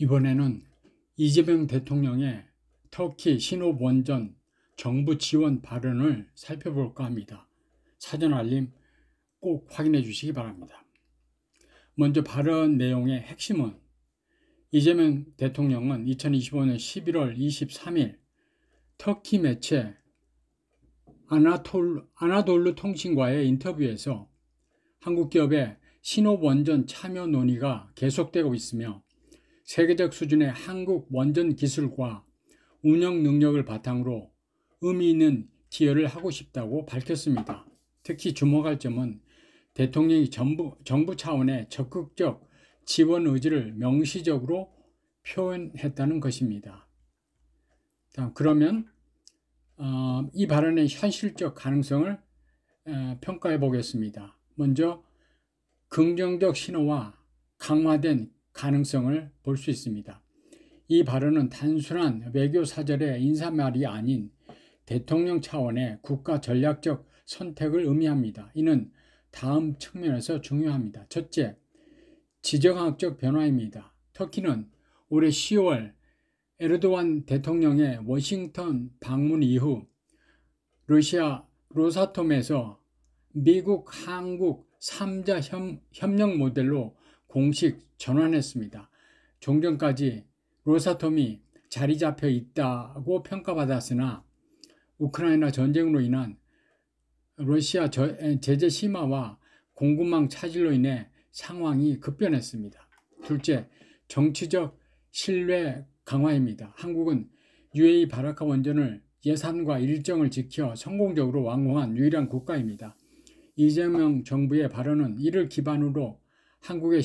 이번에는 이재명 대통령의 터키 신호 원전 정부 지원 발언을 살펴볼까 합니다. 사전 알림 꼭 확인해 주시기 바랍니다. 먼저 발언 내용의 핵심은 이재명 대통령은 2025년 11월 23일 터키 매체 아나돌루 통신과의 인터뷰에서 한국 기업의 신호 원전 참여 논의가 계속되고 있으며 세계적 수준의 한국 원전 기술과 운영 능력을 바탕으로 의미 있는 기여를 하고 싶다고 밝혔습니다. 특히 주목할 점은 대통령이 정부 차원의 적극적 지원 의지를 명시적으로 표현했다는 것입니다. 그러면 이 발언의 현실적 가능성을 평가해 보겠습니다. 먼저 긍정적 신호와 강화된 가능성을 볼 수 있습니다. 이 발언은 단순한 외교 사절의 인사말이 아닌 대통령 차원의 국가 전략적 선택을 의미합니다. 이는 다음 측면에서 중요합니다. 첫째, 지정학적 변화입니다. 터키는 올해 10월 에르도안 대통령의 워싱턴 방문 이후 러시아 로사톰에서 미국, 한국 3자 협력 모델로 공식 전환했습니다. 종전까지 로사톰이 자리 잡혀 있다고 평가받았으나 우크라이나 전쟁으로 인한 러시아 제재 심화와 공급망 차질로 인해 상황이 급변했습니다. 둘째, 정치적 신뢰 강화입니다. 한국은 UAE 바라카 원전을 예산과 일정을 지켜 성공적으로 완공한 유일한 국가입니다. 이재명 정부의 발언은 이를 기반으로 한국의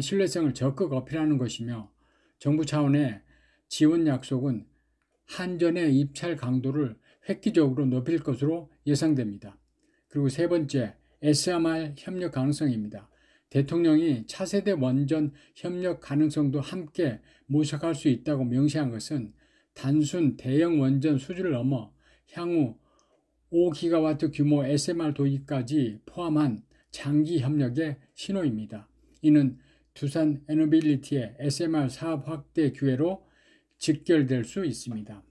신뢰성을 적극 어필하는 것이며 정부 차원의 지원 약속은 한전의 입찰 강도를 획기적으로 높일 것으로 예상됩니다. 그리고 세 번째, SMR 협력 가능성입니다. 대통령이 차세대 원전 협력 가능성도 함께 모색할 수 있다고 명시한 것은 단순 대형 원전 수준을 넘어 향후 5기가와트 규모 SMR 도입까지 포함한 장기 협력의 신호입니다. 이는 두산 에너빌리티의 SMR 사업 확대 기회로 직결될 수 있습니다.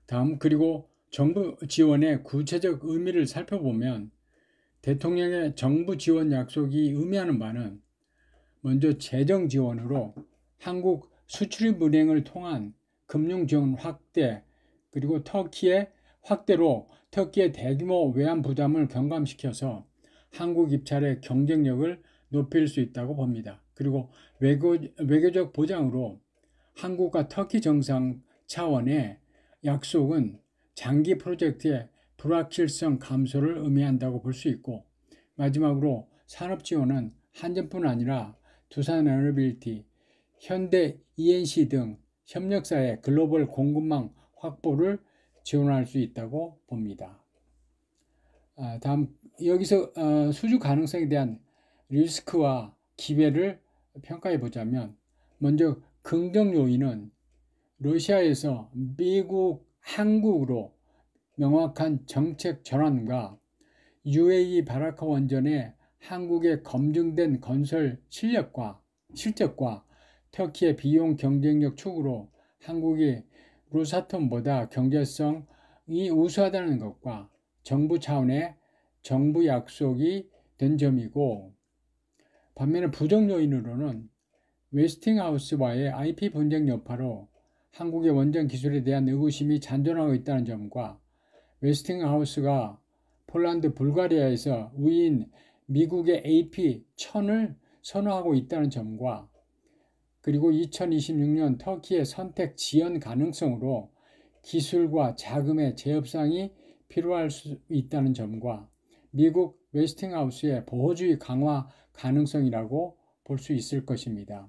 다음, 그리고 정부 지원의 구체적 의미를 살펴보면 대통령의 정부 지원 약속이 의미하는 바는 먼저 재정 지원으로 한국 수출입은행을 통한 금융 지원 확대, 그리고 터키의 대규모 외환 부담을 경감시켜서 한국 입찰의 경쟁력을 높일 수 있다고 봅니다. 그리고 외교적 보장으로 한국과 터키 정상 차원의 약속은 장기 프로젝트의 불확실성 감소를 의미한다고 볼 수 있고, 마지막으로 산업 지원은 한전뿐 아니라 두산 에너빌리티, 현대 ENC 등 협력사의 글로벌 공급망 확보를 지원할 수 있다고 봅니다. 다음, 여기서 수주 가능성에 대한 리스크와 기회를 평가해 보자면, 먼저 긍정 요인은 러시아에서 미국, 한국으로 명확한 정책 전환과 UAE 바라카 원전의 한국의 검증된 건설 실적과 터키의 비용 경쟁력 축으로 한국이 로사톰보다 경제성이 우수하다는 것과 정부 차원의 정부 약속이 된 점이고, 반면에 부정 요인으로는 웨스팅하우스와의 IP 분쟁 여파로 한국의 원전 기술에 대한 의구심이 잔존하고 있다는 점과 웨스팅하우스가 폴란드, 불가리아에서 우위인 미국의 AP1000을 선호하고 있다는 점과, 그리고 2026년 터키의 선택 지연 가능성으로 기술과 자금의 재협상이 필요할 수 있다는 점과 미국 웨스팅하우스의 보호주의 강화 가능성이라고 볼 수 있을 것입니다.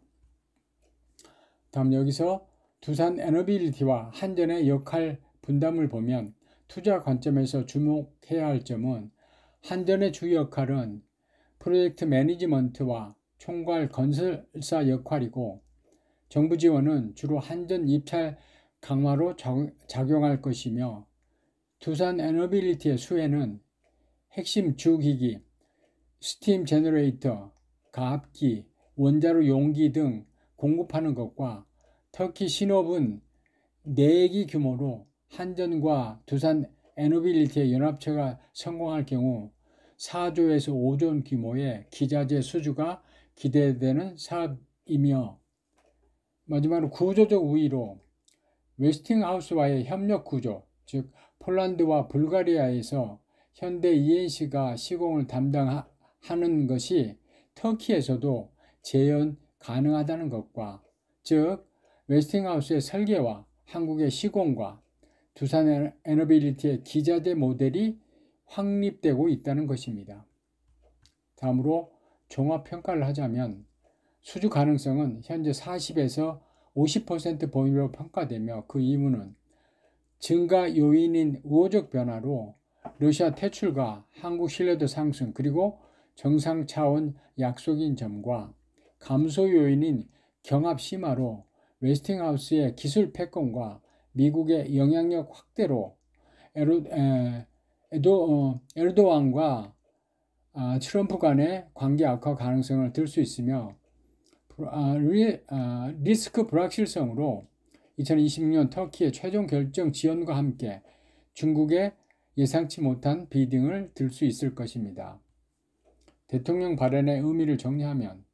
다음, 여기서 두산 에너빌리티와 한전의 역할 분담을 보면 투자 관점에서 주목해야 할 점은 한전의 주 역할은 프로젝트 매니지먼트와 총괄 건설사 역할이고, 정부 지원은 주로 한전 입찰 강화로 작용할 것이며, 두산 에너빌리티의 수혜는 핵심 주기기, 스팀 제너레이터, 가압기, 원자로 용기 등 공급하는 것과 터키 신업은 내기 규모로 한전과 두산 에너빌리티의 연합체가 성공할 경우 4조에서 5조 원 규모의 기자재 수주가 기대되는 사업이며, 마지막으로 구조적 우위로 웨스팅하우스와의 협력 구조, 즉 폴란드와 불가리아에서 현대 ENC가 시공을 담당하는 것이 터키에서도 재현 가능하다는 것과, 즉 웨스팅하우스의 설계와 한국의 시공과 두산 에너빌리티의 기자재 모델이 확립되고 있다는 것입니다. 다음으로 종합평가를 하자면 수주 가능성은 현재 40에서 50% 범위로 평가되며, 그 이유는 증가 요인인 우호적 변화로 러시아 퇴출과 한국 신뢰도 상승, 그리고 정상 차원 약속인 점과 감소 요인인 경합 심화로 웨스팅하우스의 기술 패권과 미국의 영향력 확대로 에르도안과 트럼프 간의 관계 악화 가능성을 들 수 있으며, 리스크 불확실성으로 2026년 터키의 최종 결정 지연과 함께 중국의 예상치 못한 비등을 들 수 있을 것입니다. 대통령 발언의 의미를 정리하면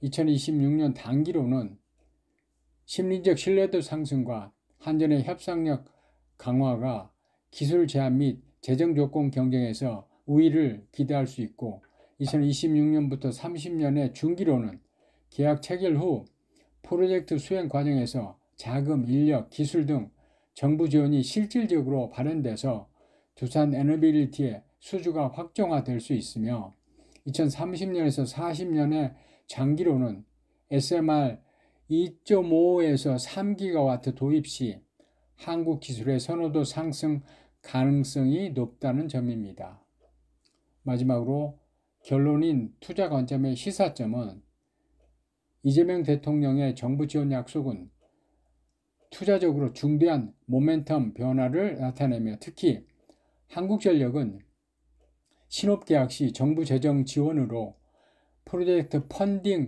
2026년 단기로는 심리적 신뢰도 상승과 한전의 협상력 강화가 기술 제한 및 재정 조건 경쟁에서 우위를 기대할 수 있고, 2026년부터 30년의 중기로는 계약 체결 후 프로젝트 수행 과정에서 자금, 인력, 기술 등 정부 지원이 실질적으로 발현돼서 두산 에너빌리티의 수주가 확정화될 수 있으며, 2030년에서 40년의 장기로는 SMR 2.5에서 3기가와트 도입 시 한국 기술의 선호도 상승 가능성이 높다는 점입니다. 마지막으로 결론인 투자 관점의 시사점은 이재명 대통령의 정부 지원 약속은 투자적으로 중대한 모멘텀 변화를 나타내며, 특히 한국전력은 신업계약 시 정부 재정 지원으로 프로젝트 펀딩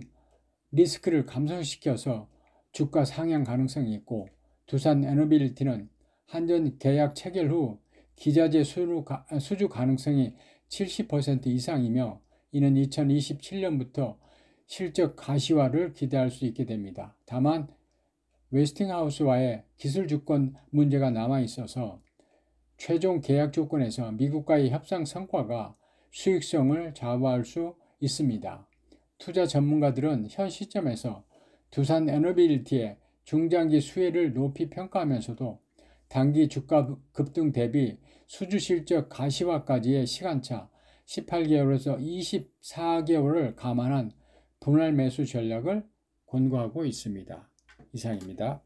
리스크를 감소시켜서 주가 상향 가능성이 있고, 두산 에너빌리티는 한전 계약 체결 후 기자재 수주 가능성이 70% 이상이며, 이는 2027년부터 실적 가시화를 기대할 수 있게 됩니다. 다만 웨스팅하우스와의 기술 주권 문제가 남아 있어서 최종 계약 조건에서 미국과의 협상 성과가 수익성을 좌우할 수 있습니다. 투자 전문가들은 현 시점에서 두산 에너빌리티의 중장기 수혜를 높이 평가하면서도 단기 주가 급등 대비 수주 실적 가시화까지의 시간차 18개월에서 24개월을 감안한 분할 매수 전략을 권고하고 있습니다. 이상입니다.